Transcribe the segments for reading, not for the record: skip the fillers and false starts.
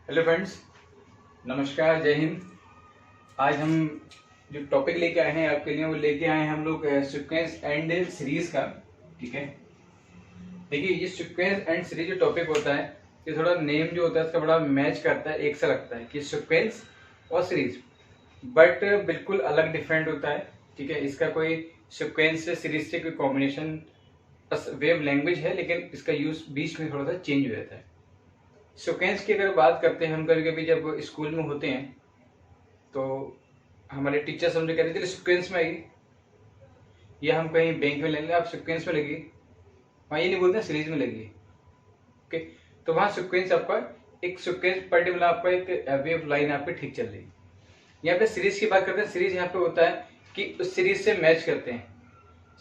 Hello friends, नमस्कार, जय हिंद। आज हम जो टॉपिक लेके आए हैं आपके लिए वो लेके आए हैं हम लोग सीक्वेंस एंड सीरीज का। ठीक है, देखिए ये सीक्वेंस एंड सीरीज जो टॉपिक होता है ये थोड़ा नेम जो होता है इसका बड़ा मैच करता है, एक सा लगता है कि सीक्वेंस और सीरीज, बट बिल्कुल अलग डिफरेंट होता है। ठीक है, इसका कोई सीक्वेंस से सीरीज से कोई कॉम्बिनेशन बस वेव लैंग्वेज है, लेकिन इसका यूज बीच में थोड़ा सा चेंज हो जाता है। सीक्वेंस की अगर बात करते हैं हम, कभी कभी जब स्कूल में होते हैं तो हमारे टीचर्स हमसे कहते थे सीक्वेंस में आइए, या हम कहीं बैंक में लेंगे आप सीक्वेंस में लगिए, वहाँ ये नहीं बोलते सीरीज में लगिए। ओके, तो वहाँ सीक्वेंस आपका एक सीक्वेंस पर्टिकुलर आपका एक वेव लाइन आपकी ठीक चल रही है। यहाँ पे सीरीज की बात करते हैं, सीरीज यहाँ पे होता है कि उस सीरीज से मैच करते हैं।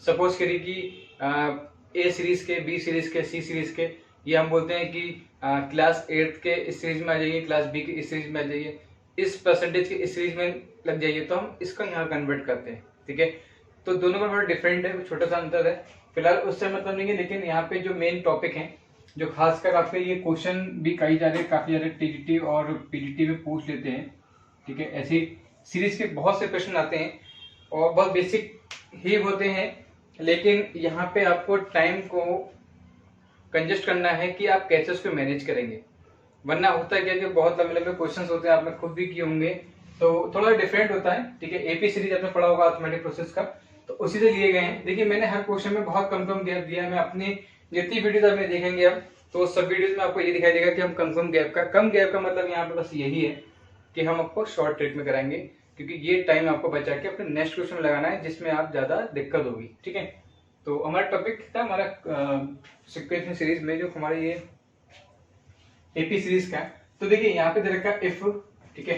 सपोज करिए कि ए सीरीज के, बी सीरीज के, सी सीरीज के, ये हम बोलते हैं कि क्लास 8 के इस सीरीज में आ जाइए, क्लास बी के इस सीरीज में आ जाइए, इस परसेंटेज के इस सीरीज में लग जाइए, तो हम इसका यहाँ कन्वर्ट करते हैं। ठीक है, तो दोनों का बड़ा डिफरेंट है, छोटा सा अंतर है, फिलहाल उससे मतलब नहीं है। लेकिन यहाँ पे जो मेन टॉपिक है, जो खासकर आपके ये क्वेश्चन भी कई जा रहे काफी ज्यादा टीजीटी और पीजीटी में पूछ लेते हैं। ठीक है, ऐसी सीरीज के बहुत से क्वेश्चन आते हैं और बहुत बेसिक ही होते हैं, लेकिन यहाँ पे आपको टाइम को कंजेस्ट करना है कि आप कैसे उसको मैनेज करेंगे। वरना होता है क्या कि बहुत लंबे लंबे क्वेश्चंस होते हैं, आपने खुद भी किए होंगे, तो थोड़ा डिफरेंट होता है। ठीक है, एपी सीरीज आपने पढ़ा होगा अर्थमेटिक प्रोसेस का, तो उसी से लिए गए हैं। देखिए मैंने हर क्वेश्चन में बहुत कम गैप दिया है। मैं अपनी जितनी वीडियोज आप देखेंगे अब, तो सब वीडियोज में आपको ये दिखाई देगा कि हम कम गैप का मतलब यहाँ पे बस यही है कि हम आपको शॉर्ट ट्रिक में कराएंगे, क्योंकि ये टाइम आपको बचा के अपने नेक्स्ट क्वेश्चन में लगाना है जिसमें आप ज्यादा दिक्कत होगी। ठीक है, तो हमारा टॉपिक था हमारा सीक्वेंस सीरीज में जो हमारे ये एपी सीरीज का। तो देखिए यहाँ पे दे रखा है इफ, ठीक है,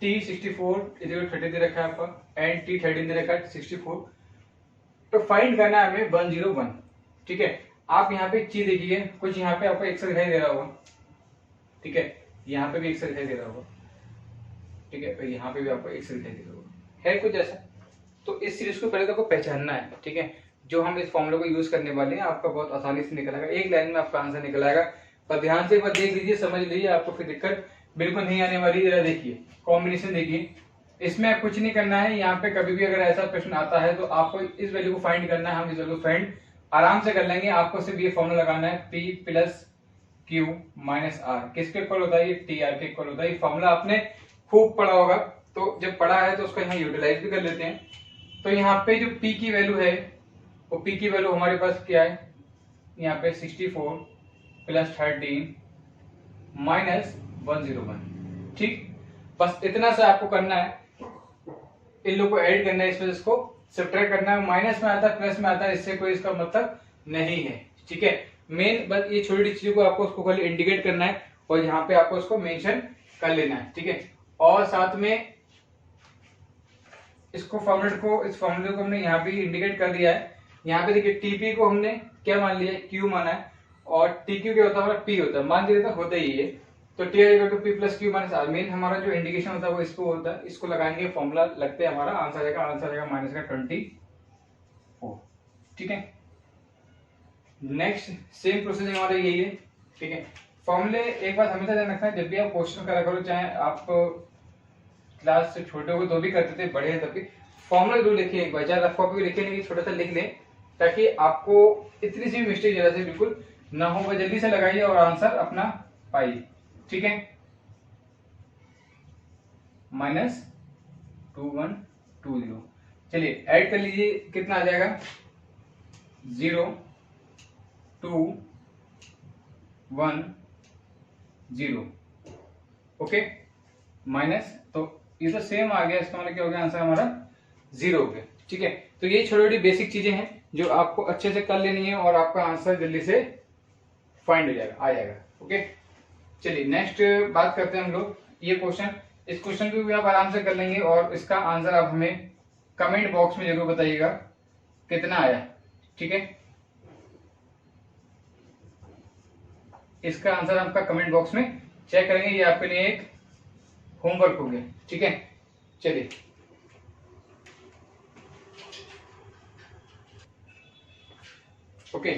T64 दे रखा है आपका एंड T13 दे रखा है 64, तो फाइंड करना है हमें 101। ठीक है, आप यहाँ पे चीज देखिए, कुछ यहाँ पे आपको एक्सर दिखाई दे रहा होगा। ठीक है, यहाँ पे भी एक्सर दिखाई दे रहा होगा। ठीक है, यहाँ पे भी आपको एक्सर दिखाई दे रहा होगा, है कुछ ऐसा। तो इस सीरीज को पहले तो आपको पहचानना है। ठीक है, जो हम इस फॉर्मूले को यूज करने वाले हैं आपका बहुत आसानी से निकल आएगा, एक लाइन में आपका आंसर निकल आएगा। पर ध्यान से एक बार देख लीजिए, समझ लीजिए, आपको फिर दिक्कत बिल्कुल नहीं आने वाली। जरा देखिए कॉम्बिनेशन, देखिए इसमें कुछ नहीं करना है। यहाँ पे कभी भी अगर ऐसा प्रश्न आता है तो आपको इस वैल्यू को फाइंड करना है। हम इस वैल्यू को फाइंड आराम से कर लेंगे। आपको सिर्फ ये फॉर्मूला लगाना है, P plus Q minus R किसके इक्वल होता है, ये TR के इक्वल होता है। ये फॉर्मूला आपने खूब पढ़ा होगा, तो जब पढ़ा है तो उसको यहाँ यूटिलाइज भी कर लेते हैं। तो यहाँ पे जो P की वैल्यू है, वो P की वैल्यू हमारे पास क्या है, यहाँ पे 64 प्लस 13 माइनस 101। ठीक, बस इतना सा आपको करना है, इन लोग को ऐड करना है, इसमें इसको सब्ट्रैक्ट करना है। माइनस में आता है प्लस में आता है, इससे कोई इसका मतलब नहीं है। ठीक है, मेन बस ये छोटी छोटी चीजों को आपको उसको खाली इंडिकेट करना है और यहाँ पे आपको उसको मेंशन कर लेना है। ठीक है, और साथ में इसको फॉर्मूले को, इस फॉर्मूले को हमने यहाँ भी इंडिकेट कर दिया है। यहाँ पे देखिए टीपी को हमने क्या मान लिया, क्यू माना है, और टीक्यू क्या होता है हमारा, पी होता है, मान दिया होता ही है। तो T equal to P plus Q minus R. Main हमारा जो इंडिकेशन होता है वो इसको होता है, इसको लगाएंगे, फॉर्मूला लगते हैं, हमारा आंसर आएगा माइनस का 24। ठीक है, नेक्स्ट सेम प्रोसेसिंग हमारा यही है। ठीक है, फॉर्मूले एक बात हमेशा ध्यान रखना है, जब भी आप क्वेश्चन करा करो, चाहे आप क्लास से छोटे हो तो भी करते थे, बड़े हैं तब भी, फॉर्मूला जरूर लिखिए एक बार, चाहे रफ कॉपी भी लिखिए, नहीं छोटा सा लिख लें, ताकि आपको इतनी सी भी मिस्टेक जरा से बिल्कुल ना हो। वह जल्दी से लगाइए और आंसर अपना पाइए। ठीक है, माइनस 2120, चलिए ऐड कर लीजिए, कितना आ जाएगा, 0 2 1 0। ओके, माइनस, तो ये तो सेम आ गया, इसका मतलब क्या हो गया, आंसर हमारा 0 हो गया। ठीक है, तो ये छोटी छोटी बेसिक चीजें हैं जो आपको अच्छे से कर लेनी है और आपका आंसर जल्दी से फाइंड हो जाएगा, आ जाएगा। ओके, चलिए नेक्स्ट बात करते हैं हम लोग ये क्वेश्चन। इस क्वेश्चन को भी आप आराम से कर लेंगे और इसका आंसर आप हमें कमेंट बॉक्स में जरूर बताइएगा कितना आया। ठीक है, इसका आंसर आपका कमेंट बॉक्स में चेक करेंगे, ये आपके लिए एक होमवर्क हो गया। ठीक है, चलिए ओके,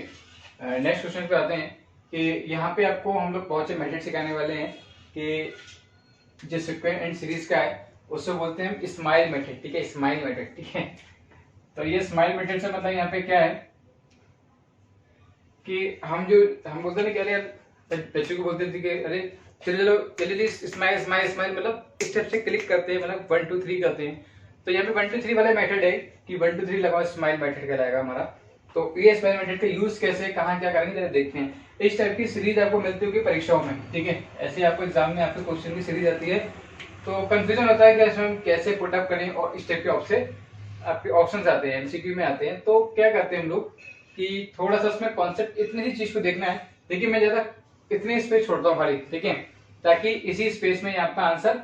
नेक्स्ट क्वेश्चन पे आते हैं कि यहाँ पे आपको हम लोग बहुत से मेथड सिखाने वाले हैं। कि जो सीक्वेंस एंड सीरीज का है उससे बोलते हैं हम स्माइल मेथड, ठीक है, स्माइल मेथड, ठीक है। तो ये स्माइल मेथड से मतलब यहाँ पे क्या है कि हम बोलते हैं ना कि अरे बच्चों को बोलते थे कि अरे चलो जल्दी स्माइल स्माइल स्माइल, मतलब स्टेप से क्लिक करते हैं, मतलब 1 2 3 करते हैं। तो यहाँ पे 1 2 3 वाला मेथड है कि 1 2 3 लगाओ, स्माइल मेथड कहलाएगा हमारा। तो ये स्माइल मेथड का यूज कैसे, कहाँ क्या करेंगे जरा देखते हैं। इस टाइप की सीरीज आपको मिलती होगी परीक्षाओं में, ठीक है, ऐसे आपको एग्जाम में आपके क्वेश्चन की सीरीज आती है, तो कंफ्यूजन होता है कि इसमें हम कैसे पुटअप करें, और इस टाइप के आपके ऑप्शंस आते हैं, एमसीक्यू में आते हैं। तो क्या करते हैं हम लोग कि थोड़ा सा उसमें कॉन्सेप्ट इतनी ही चीज को देखना है। देखिए मैं ज्यादा इतने स्पेस छोड़ता हूँ खाली, ठीक है, ताकि इसी स्पेस में आपका आंसर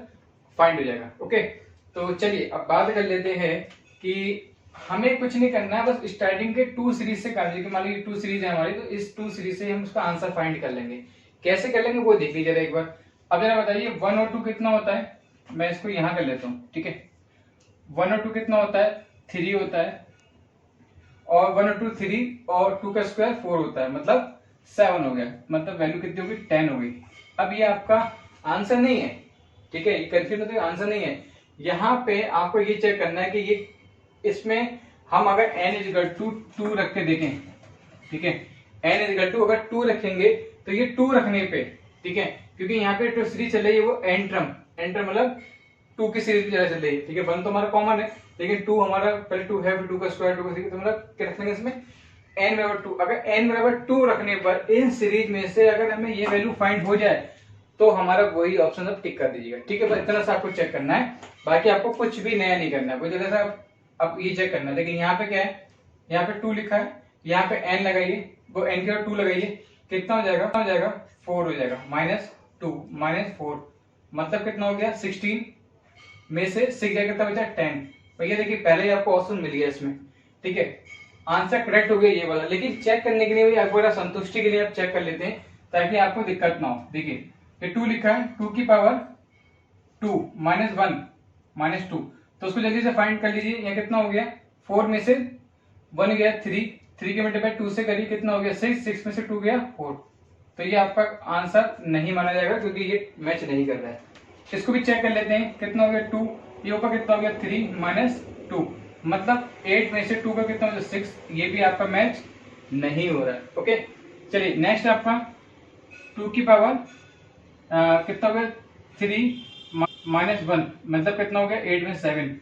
फाइंड हो जाएगा। ओके, तो चलिए अब बात कर लेते हैं कि हमें कुछ नहीं करना है, बस स्टार्टिंग के 2 सीरीज से कर लीजिए। मान लीजिए 2 सीरीज है हमारी, तो इस 2 सीरीज से हम उसका आंसर फाइंड कर लेंगे। कैसे कर लेंगे वो देख लीजिए एक बार। अब जरा बताइए 1 और 2 कितना होता है, मैं इसको यहां कर लेता हूँ, ठीक है। 1 और 2 कितना होता है, 3 होता है, और 1 और 2 3, और 2 का स्क्वायर 4 होता है, मतलब 7 हो गया, मतलब वैल्यू कितनी होगी 10 हो गई। अब ये आपका आंसर नहीं है, ठीक है, ये कंफ्यूज तो आंसर नहीं है। यहाँ पे आपको ये चेक करना है कि ये इसमें हम अगर n इजिकल टू 2 रख के देखें, ठीक है, n इजिकल टू अगर 2 रखेंगे तो ये 2 रखने पे, ठीक है, क्योंकि यहाँ पे जो सीरीज चल रही है वो एंट्रम मतलब 2 की सीरीज चल रही है, ठीक है। 1 तो हमारा कॉमन है, लेकिन 2 हमारा पहले 2 है, 2 का स्क्वायर 2 का सीरीज, तो मतलब क्या रखेंगे इसमें n बराबर 2। अगर n बराबर 2 रखने पर इन सीरीज में से अगर हमें ये वैल्यू फाइंड हो जाए तो हमारा वही ऑप्शन अब टिक कर दीजिएगा, ठीक है। बस इतना सा आपको चेक करना है, बाकी आपको कुछ भी नया नहीं करना है, कोई जैसा अब ये चेक करना है। लेकिन यहाँ पे क्या है, यहाँ पे 2 लिखा है, यहाँ पे n लगाइए, वो n के बाद 2 लगाइए, कितना हो जाएगा, 4 हो जाएगा, -2 -4 मतलब कितना हो गया 16 में से 6 जाएगा, कितना बचा 10। भैया देखिए पहले ही आपको ऑप्शन मिल गया इसमें, ठीक है, आंसर करेक्ट हो गया ये वाला। लेकिन चेक करने के लिए आपको संतुष्टि के लिए आप चेक कर लेते हैं ताकि आपको दिक्कत ना हो। देखिए ये 2 लिखा है, 2 की पावर 2 -1 -2, तो उसको जल्दी से फाइंड कर लीजिए। यहाँ कितना हो गया, 4 में से 1 गया 3 के मल्टीप्लाई 2 से करिए, कितना हो गया 6 में से 2 गया 4। तो ये आपका आंसर नहीं माना जाएगा क्योंकि ये मैच नहीं कर रहा है। इसको भी चेक कर लेते हैं, कितना हो गया 2, ये ऊपर कितना हो गया 3 -2, मतलब 8 में से 2 का कितना हो गया 6, ये भी आपका मैच नहीं हो रहा है। ओके, चलिए नेक्स्ट आपका 2 की पावर कितना हो गया 3 -1, मतलब कितना हो गया 8 में 7,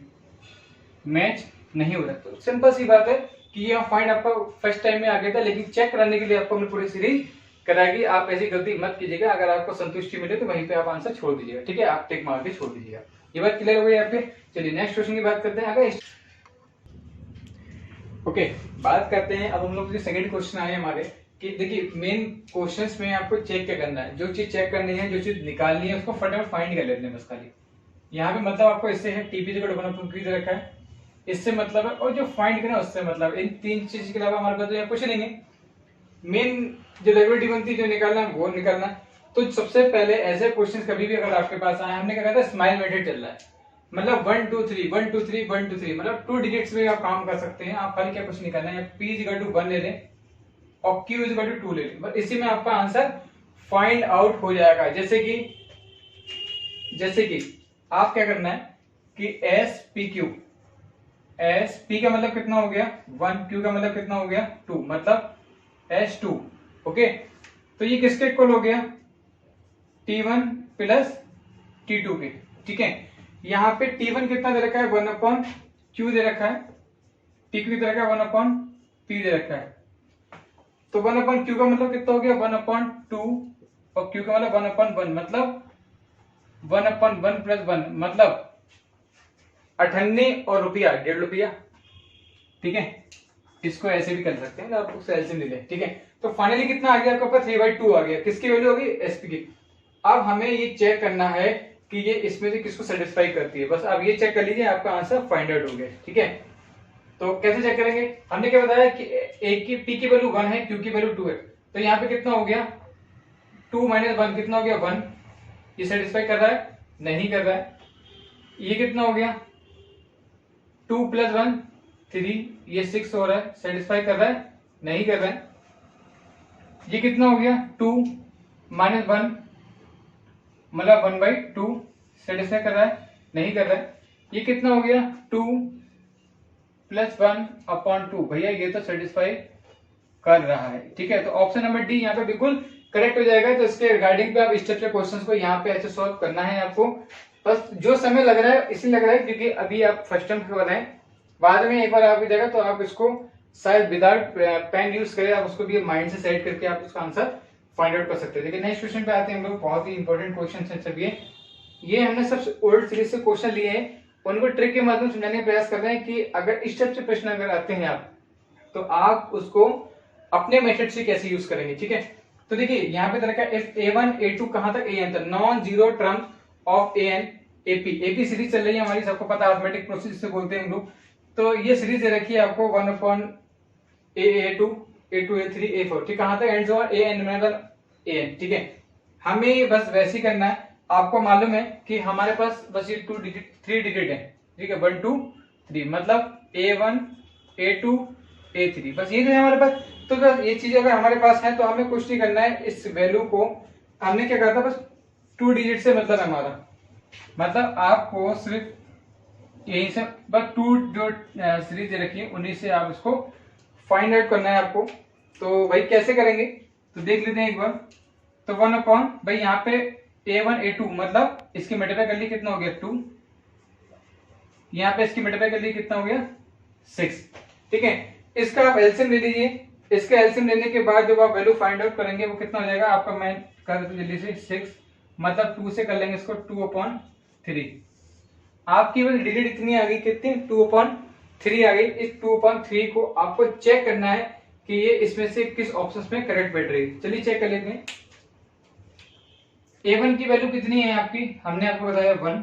मैच नहीं हो रहा। तो सिंपल सी बात है कि ये फाइंड आपका फर्स्ट टाइम में आ गया था, लेकिन चेक कराने के लिए आपको हमने पूरी सीरीज कराएगी। आप ऐसी गलती मत कीजिएगा, अगर आपको संतुष्टि मिले तो वहीं पे आप आंसर छोड़ दीजिएगा, ठीक है, आप टिक मार के छोड़ दीजिएगा। ये बात क्लियर हो गई यहाँ पे। चलिए नेक्स्ट क्वेश्चन की बात करते हैं। अगर ओके, बात करते हैं अब हम लोग जो सेकंड क्वेश्चन आए हमारे कि देखिए मेन क्वेश्चंस में आपको चेक क्या करना है, जो चीज चेक करनी है, जो चीज निकालनी है, उसको फटाफट फाइंड कर लेते हैं बस खाली। यहाँ पे मतलब आपको इससे है टीपी जो रखा है, इससे मतलब है, और जो फाइंड करना उससे मतलब, इन 3 चीज के अलावा हमारे पास तो कुछ नहीं है। मेन जो लेवलिटी बनती है, जो निकालना है वो निकालना है। तो सबसे पहले ऐसे क्वेश्चन कभी भी अगर आपके पास आए, हमने क्या कहा था स्माइल मेथड चल रहा है, मतलब 1 2 3 1 2 3 1 2 3, मतलब 2 डिजिट्स में आप काम कर सकते हैं। आप खाली क्या कुछ नहीं करना है, P = 1 ले लें और Q = 2 ले लें, बस इसी में आपका आंसर फाइंड आउट हो जाएगा। जैसे कि आप क्या करना है कि S P का मतलब कितना हो गया 1, Q का मतलब कितना हो गया 2, मतलब S2। ओके, तो ये किसके इक्वल हो गया T1 + T2 के, ठीक है। यहाँ पे T1 कितना दे रखा है 1/Q दे रखा है, T2 दे रखा है 1/P दे रखा है। तो 1/Q का मतलब कितना हो गया 1/2, और Q का मतलब 1/1, मतलब 1/1 + 1, मतलब 98 और रुपया 1.5 रुपया, ठीक है। इसको ऐसे भी कर सकते हैं, आप उससे एलसीएम ले लें, ठीक है। तो फाइनली कितना आ गया आपका 3/2 आ गया, किसकी वैल्यू होगी एसपी की। अब हमें ये चेक करना है कि ये इसमें से किसको सेटिस्फाई करती है, बस अब ये चेक कर लीजिए, आपका आंसर फाइंड आउट हो गया, ठीक है। तो कैसे चेक करेंगे, हमने क्या बताया कि ए की पी की वैल्यू 1 है, क्यू की वैल्यू 2 है, तो यहाँ पे कितना हो गया 2 - 1 कितना हो गया 1, ये सेटिस्फाई कर रहा है नहीं कर रहा है। ये कितना हो गया 2 + 1 3, ये 6 हो रहा है, सेटिस्फाई कर रहा है नहीं कर रहा है। ये कितना हो गया 2 - 1, मतलब 1/2 सेटिस्फाई कर रहा है, नहीं कर रहा है। ये कितना हो गया 2 + 1/2, भैया ये तो सेटिस्फाई कर रहा है, ठीक है। तो ऑप्शन नंबर डी यहाँ पे बिल्कुल करेक्ट हो जाएगा। तो इसके रिगार्डिंग पे आप स्टेप से क्वेश्चंस को यहाँ पे ऐसे सॉल्व करना है आपको। बस जो समय लग रहा है इसलिए लग रहा है क्योंकि अभी आप फर्स्ट टाइम कर रहे हैं, बाद में एक बार आपको देगा तो आप इसको शायद विदाउट पेन यूज करें, आप उसको भी माइंड से सेट करके आप उसका आंसर फाइंड आउट कर सकते हैं। लेकिन नेक्स्ट क्वेश्चन पे आते हैं हम लोग, बहुत ही इंपॉर्टेंट क्वेश्चन है सब ये हमने सबसे ओल्ड सीरीज से क्वेश्चन लिए हैं, उनको ट्रिक के माध्यम से समझाने का प्रयास कर रहे हैं कि अगर इस टाइप से प्रश्न अगर आते हैं आप, तो आप उसको अपने मेथड से कैसे यूज करेंगे, ठीक है। तो देखिए यहाँ पे तरह का इफ A1 A2 कहां तक AN तक, non zero terms of AN AP series चल रही है हमारी, सबको पता है अरिथमेटिक प्रोसेस जिसे बोलते हैं हम लोग। तो ये सीरीज दे रखी है आपको 1/A2 A2 A3 A4, ठीक, कहां तक एंड्स ऑन AN AN, ठीक है। हमें बस वैसे ही करना है। आपको मालूम है कि हमारे पास बस ये 3 डिजिट है, ठीक है, 1 2 3, मतलब A1 A2 A3, बस ये जो है हमारे पास। तो बस ये चीज अगर हमारे पास है तो हमें कुछ नहीं करना है, इस वैल्यू को हमने क्या कहा था, बस 2 डिजिट से मतलब हमारा, मतलब आपको सिर्फ यहीं से बस 2 जो सीरीज दे रखी है उन्हीं से आप इसको फाइंड आउट करना है आपको। तो भाई कैसे करेंगे तो देख लेते हैं एक बार। तो 1 भाई यहाँ पे A1 A2 मतलब इसकी मल्टीप्लाई कर ली, कितना हो गया 2, यहाँ पे इसकी मल्टीप्लाई कर ली, कितना हो गया 6, ठीक है। इसका आप एलसीएम ले लीजिए। इसका एलसीएम लेने के बाद जब आप वैल्यू फाइंड आउट करेंगे वो कितना हो जाएगा आपका, मैं कर देता हूं जल्दी से, 6 मतलब 2 से कर लेंगे इसको 2/3। आपकी बस डिजिट इतनी आ गई, कितनी 2/3 आ गई। इस 2/3 को आपको चेक करना है कि ये इसमें से किस ऑप्शन में करेक्ट बैठ रही है। चलिए चेक कर लेते हैं। A1 की वैल्यू कितनी है आपकी, हमने आपको बताया 1,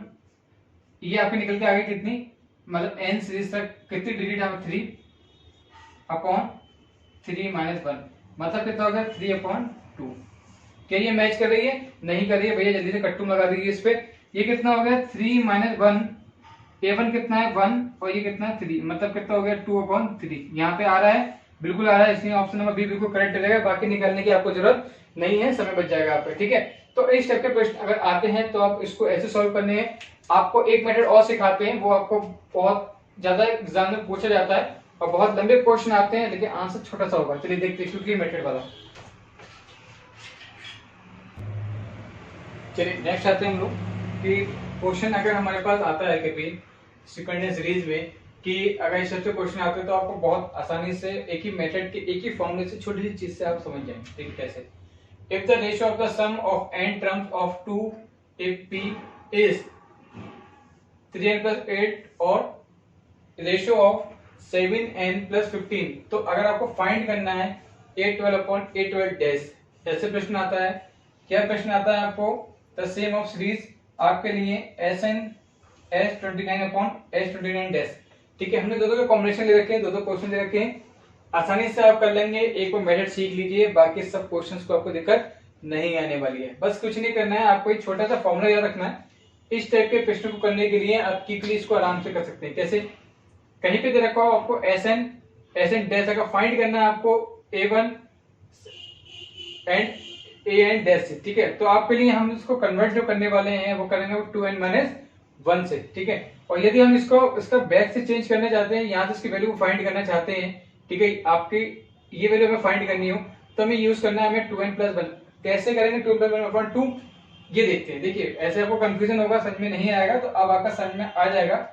ये आपकी निकल के आ गई कितनी, मतलब n सीरीज तक कितनी डिजिट है 3/3 - 1, मतलब कितना होगा 3/2। क्या ये मैच कर रही है, नहीं कर रही है, भैया जल्दी से कट्टू लगा दीजिए इस पे। ये कितना हो गया 3 - 1, A1 कितना है 1 और ये कितना है 3, मतलब कितना हो गया 2/3। यहाँ पे आ रहा है, बिल्कुल आ रहा है, इसलिए ऑप्शन नंबर बी बिल्कुल करेक्ट रहेगा। बाकी निकालने की आपको जरूरत नहीं है, समय बच जाएगा आपका, ठीक है। तो इस टाइप के प्रश्न अगर आते हैं तो आप इसको ऐसे सॉल्व करने हैं। आपको एक मेथड और सिखाते हैं, वो आपको बहुत ज्यादा एग्जाम में पूछा जाता है और बहुत लंबे क्वेश्चन आते हैं, लेकिन आंसर छोटा सा होगा। चलिए देखते हैं क्योंकि मेथड वाला। चलिए नेक्स्ट आते हैं हम लोग कि क्वेश्चन अगर हमारे पास आता है कभी सेकंड सीरीज में कि अगर इस सबसे क्वेश्चन आते हैं तो आपको बहुत आसानी से एक ही मेथड के एक ही फॉर्मूले से छोटी सी चीज से आप समझ जाएंगे, ठीक है। कैसे, if the ratio of the sum of n terms of 2AP is 3n + 8 और ratio of 7n + 15, तो अगर आपको फाइंड करना है A12/A12 डैश, ऐसे प्रश्न आता है। क्या प्रश्न आता है आपको, द सेम ऑफ सीरीज आपके लिए SN S29/S29 डैश, ठीक है। हमने दो कॉम्बिनेशन ले रखे हैं, दो क्वेश्चन ले रखे हैं, आसानी से आप कर लेंगे। एक बार मेथड सीख लीजिए, बाकी सब क्वेश्चंस को आपको दिक्कत नहीं आने वाली है। बस कुछ नहीं करना है, आपको एक छोटा सा फॉर्मूला याद रखना है। इस टाइप के प्रश्न को करने के लिए आप क्विकली इसको आराम से कर सकते हैं। कैसे, कहीं पे दे रखा हो आपको SN डैश, अगर फाइंड करना है आपको A1 एंड AN डैश से, ठीक है। तो आपके लिए हम इसको कन्वर्ट जो करने वाले हैं वो करेंगे 2n - 1 से, ठीक है। और यदि हम इसका बैक से चेंज करना चाहते हैं, यहाँ से इसकी वैल्यू को फाइंड करना चाहते हैं, ठीक है, आपकी ये वैल्यू हमें फाइंड करनी हो तो हमें यूज करना है हमें 2n + 1। कैसे करेंगे 2n + 1/2, ये देखते हैं। देखिए ऐसे आपको कंफ्यूजन होगा, समझ में नहीं आएगा, तो अब आपका समझ में आ जाएगा।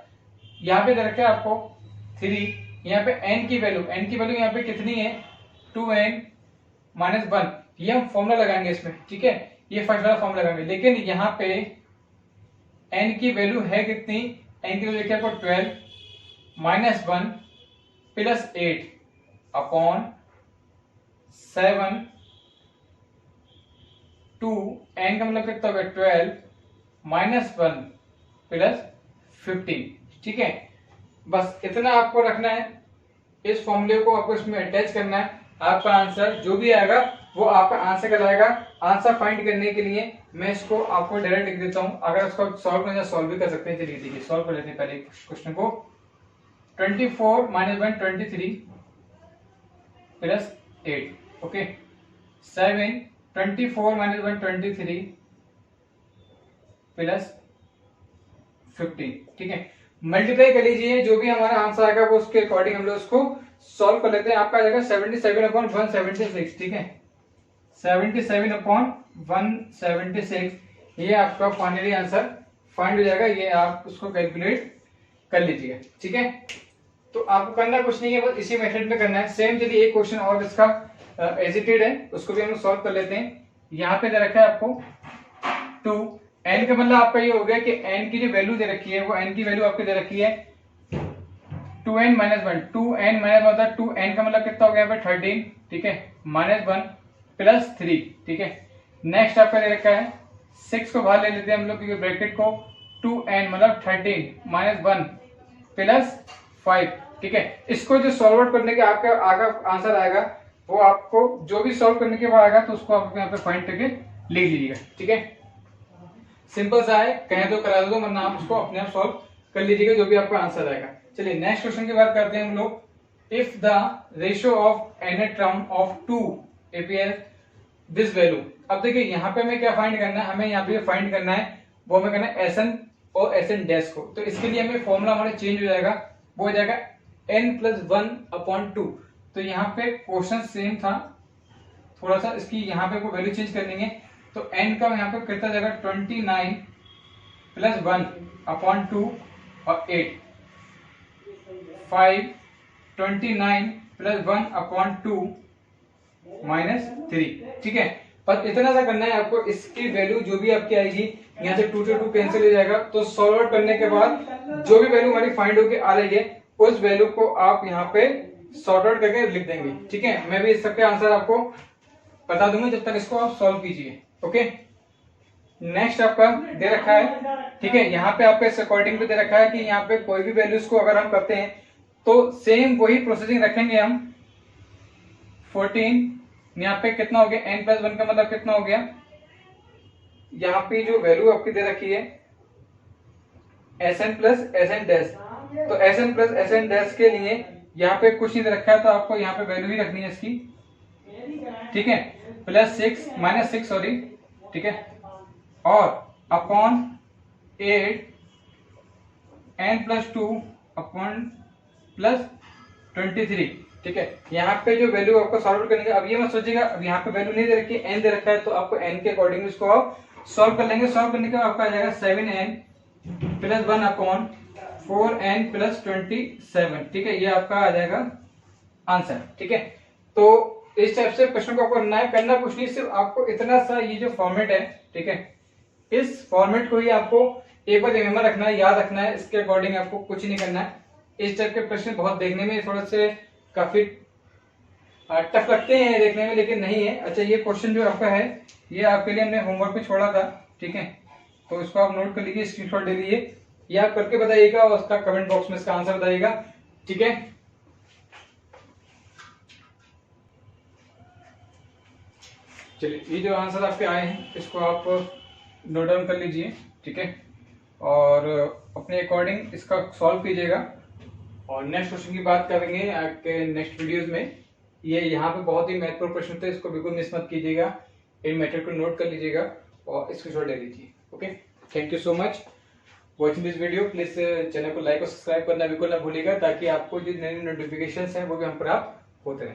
यहाँ पे रखा है आपको 3, यहाँ पे n की वैल्यू यहाँ पे कितनी है 2n - 1, ये हम फॉर्मूला लगाएंगे इसमें, ठीक है। ये फर्स्ट वाला फॉर्मूला लगाएंगे, लेकिन यहाँ पे n की वैल्यू है कितनी, n की वैल्यू देखिए आपको 12 - 1 + 8/7 2, n का मतलब कितना होगा 12 - 1 + 15, ठीक है। बस इतना आपको रखना है, इस फॉर्मूले को आपको इसमें अटैच करना है। आपका आंसर जो भी आएगा वो आपका आंसर कहलाएगा। आंसर फाइंड करने के लिए मैं इसको आपको डायरेक्ट लिख देता हूं, अगर इसको सॉल्व करना सॉल्व भी कर सकते हैं। चलिए देखिए सॉल्व कर लेते हैं पहले क्वेश्चन को। 24 - 1 23 + 8, ओके। 7 24 - 1 23 प्लस 15, ठीक है। मल्टीप्लाई कर लीजिए, जो भी हमारा आंसर आएगा वो उसके अकॉर्डिंग हम लोग उसको सॉल्व कर लेते हैं। आपका आ जाएगा 77/176, ठीक है, 77/176, ये आपका फाइनली आंसर फाइंड हो जाएगा। ये आप उसको कैलकुलेट कर लीजिएगा, ठीक है। तो आपको करना कुछ नहीं है, बस इसी मेथड में करना है। सेम चलिए एक क्वेश्चन और इसका एजिटेड है, उसको भी हम लोग सॉल्व कर लेते हैं। यहाँ पे दे रखा है आपको 2, n का मतलब आपका ये हो गया कि n की जो वैल्यू दे रखी है वो n की वैल्यू आपकी दे रखी है 2n - 1, 2n - 1 होता है 2n का मतलब कितना हो गया यहाँ पे 13, ठीक है, -1 प्लस 3, ठीक है। नेक्स्ट आपका दे रखा है 6 को बाहर ले लेते हैं हम लोग, क्योंकि ब्रैकेट को 2n मतलब 13 -1 प्लस 5, ठीक है। इसको जो सॉल्व आउट करने के आपका आगे आंसर आएगा वो आपको जो भी सॉल्व करने के बाद आएगा तो उसको आप यहाँ पे फाइंड करके लिख लीजिएगा, ठीक है। सिंपल सा है, कहें तो करा दो, वरना आप उसको अपने आप सॉल्व कर लीजिएगा जो भी आपका आंसर आएगा। चलिए नेक्स्ट क्वेश्चन की बात करते हैं हम लोग। If the ratio of N term of 2 appear this value. अब देखिए यहाँ पे हमें क्या फाइंड करना है, हमें यहाँ पे फाइंड करना है, वो हमें करना है SN और SN डैश को। तो इसके लिए हमें फॉर्मूला हमारा चेंज हो जाएगा, वो हो जाएगा n+1/2। तो यहाँ पे क्वेश्चन सेम था, थोड़ा सा इसकी यहाँ पे को वैल्यू चेंज करनी है। तो n का यहाँ पे कितना जाएगा 29 + 1/2 और 8, 5, 29 + 1/2 -3, ठीक है। पर इतना सा करना है आपको, इसकी वैल्यू जो भी आपकी आएगी यहाँ से 2 से 2 कैंसिल हो जाएगा। तो सॉल्व आउट करने के बाद जो भी वैल्यू हमारी फाइंड होके आ रही है उस वैल्यू को आप यहाँ पे सॉर्ट आउट करके लिख देंगे, ठीक है। मैं भी इस सबके आंसर आपको बता दूंगा, जब तक इसको आप सॉल्व कीजिए, ओके। नेक्स्ट आपका दे रखा है, ठीक है, यहाँ पे आपका इस अकॉर्डिंग पे दे रखा है कि यहाँ पे कोई भी वैल्यूज को अगर हम करते हैं तो सेम वही प्रोसेसिंग रखेंगे हम। 14 यहाँ पे कितना हो गया, n+1 का मतलब कितना हो गया, यहाँ पे जो वैल्यू आपकी दे रखी है SN + SN डैश। तो SN + SN डैश के लिए यहाँ पे कुछ नहीं दे रखा है, तो आपको यहाँ पे वैल्यू ही रखनी है इसकी, ठीक है, -6 सॉरी, ठीक है, और अपॉन 8 n+2 अपॉन +23, ठीक है। यहाँ पे जो वैल्यू आपको सॉल्व आउट करने का, अब ये मत सोचिएगा अब यहाँ पे वैल्यू नहीं दे रखी है, n दे रखा है, तो आपको n के अकॉर्डिंग इसको आप सॉल्व कर लेंगे। सॉल्व करने के बाद आपका आ जाएगा 7n + 1/4n + 27, ठीक है, ये आपका आ जाएगा आंसर, ठीक है। तो इस टाइप से क्वेश्चन को आपको करना कुछ नहीं, सिर्फ आपको इतना सा ये जो फॉर्मेट है, ठीक है, इस फॉर्मेट को ही आपको एक बार रिमेम्बर रखना है, याद रखना है, इसके अकॉर्डिंग आपको कुछ नहीं करना है। इस टाइप के प्रश्न बहुत देखने में थोड़ा से काफी टफ लगते हैं देखने में, लेकिन नहीं है। अच्छा, ये क्वेश्चन जो आपका है ये आपके लिए हमने होमवर्क पे छोड़ा था, ठीक है, तो इसको आप नोट कर लीजिए, स्क्रीनशॉट ले लीजिए, ये आप करके बताइएगा और उसका कमेंट बॉक्स में इसका आंसर बताइएगा, ठीक है। चलिए, ये जो आंसर आपके आए हैं इसको आप नोट डाउन कर लीजिए, ठीक है, और अपने अकॉर्डिंग इसका सॉल्व कीजिएगा। और नेक्स्ट क्वेश्चन की बात करेंगे आपके नेक्स्ट वीडियोस में। ये यहाँ पे बहुत ही महत्वपूर्ण प्रश्न थे, इसको बिल्कुल मिस मत कीजिएगा, इन मेथड को नोट कर लीजिएगा और स्क्रीनशॉट ले लीजिए, okay. Thank you so much watching this video. Please channel को लाइक और सब्सक्राइब करना बिल्कुल ना भूलिएगा, ताकि आपको जो नई नोटिफिकेशन है वो भी हम प्राप्त होते रहे।